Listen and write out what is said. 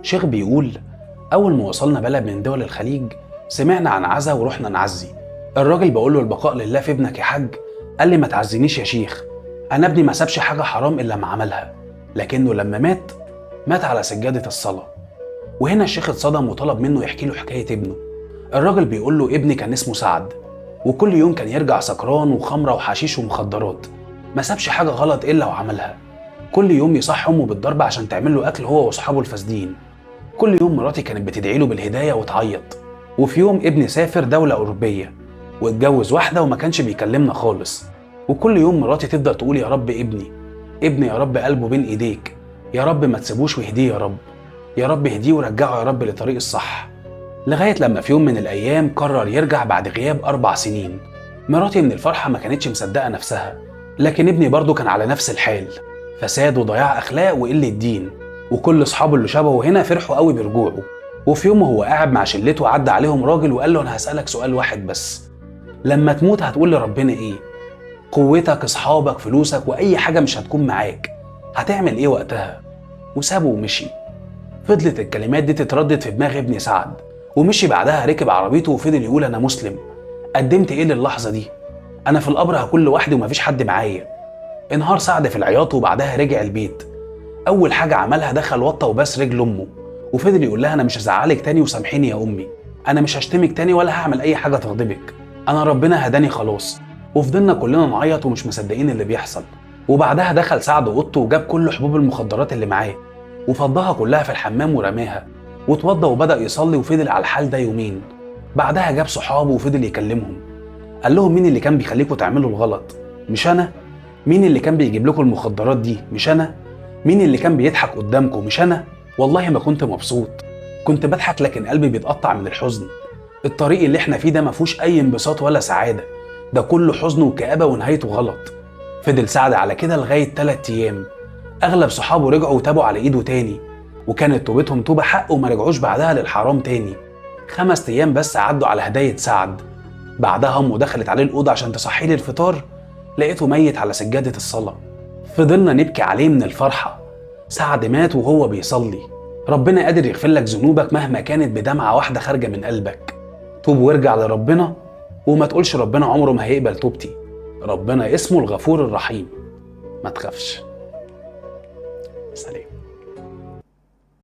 شيخ بيقول: أول ما وصلنا بلد من دول الخليج سمعنا عن عزا ورحنا نعزي. الراجل بقول له: البقاء لله في ابنك يا حاج. قال لي: ما تعزينيش يا شيخ، أنا ابني ما سابش حاجة حرام إلا ما عملها، لكنه لما مات على سجادة الصلاة. وهنا الشيخ اتصدم وطلب منه يحكي له حكاية ابنه. الراجل بيقول له: ابني كان اسمه سعد، وكل يوم كان يرجع سكران وخمرة وحشيش ومخدرات، ما سابش حاجة غلط إلا وعملها. كل يوم يصح أمه بالضرب عشان تعمل له أكل هو وأصحابه الفاسدين. كل يوم مراتي كانت بتدعي له بالهداية وتعيط. وفي يوم ابني سافر دولة أوروبية واتجوز واحدة وما كانش بيكلمنا خالص. وكل يوم مراتي تفضل تقول: يا رب ابني يا رب قلبه بين ايديك، يا رب ما تسيبوش واهديه، يا رب اهديه ورجعه يا رب لطريق الصح. لغاية لما في يوم من الأيام قرر يرجع بعد غياب 4 سنين. مراتي من الفرحة ما كانتش مصدقة نفسها، لكن ابني برضه كان على نفس الحال، فساد وضياع أخلاق وقلة دين. وكل أصحابه اللي شبهه هنا فرحوا قوي برجوعه. وفي يوم وهو قاعد مع شلته عدى عليهم راجل وقال له: أنا هسألك سؤال واحد بس، لما تموت هتقول لربنا إيه؟ قوتك، أصحابك، فلوسك، وأي حاجة مش هتكون معاك، هتعمل إيه وقتها؟ وسابه ومشي. فضلت الكلمات دي تتردد في دماغ ابن سعد، ومشي بعدها ركب عربيته وفضل يقول: أنا مسلم، قدمت إيه للحظة دي؟ أنا في القبر هكون لوحدي ومفيش حد معايا. انهار سعد في العياط وبعدها رجع البيت. أول حاجة عملها دخل وطى وباس رجل أمه، وفضل يقول لها: أنا مش هزعلك تاني وسامحيني يا أمي، أنا مش هشتمك تاني ولا هعمل أي حاجة تغضبك، أنا ربنا هداني خلاص. وفضلنا كلنا نعيط ومش مصدقين اللي بيحصل. وبعدها دخل سعد اوضته وجاب كل حبوب المخدرات اللي معاه وفضها كلها في الحمام ورماها، واتوضى وبدأ يصلي وفضل على الحال ده يومين. بعدها جاب صحابه وفضل يكلمهم، قال لهم: مين اللي كان بيخليكم تعملوا الغلط؟ مش أنا. مين اللي كان بيجيب لكم المخدرات دي؟ مش أنا. مين اللي كان بيضحك قدامكم؟ مش أنا. والله ما كنت مبسوط، كنت بضحك لكن قلبي بيتقطع من الحزن. الطريق اللي احنا فيه ده ما فيهوش أي انبساط ولا سعادة، ده كله حزن وكآبة ونهايته غلط. فضل سعد على كده لغاية 3 أيام. أغلب صحابه رجعوا وتابوا على إيده تاني، وكانت توبتهم توبة حق وما رجعوش بعدها للحرام تاني. 5 أيام بس عدوا على هداية سعد. بعدها أمه دخلت عليه الأوضة عشان تصحيه للفطار، لقيته ميت على سجادة الصلاة. فضلنا نبكي عليه من الفرحة. سعد مات وهو بيصلي. ربنا قادر يغفر لك ذنوبك مهما كانت بدمعة واحدة خارجة من قلبك. توب وارجع لربنا، وما تقولش ربنا عمره ما هيقبل توبتي، ربنا اسمه الغفور الرحيم. ما تخافش. سلام.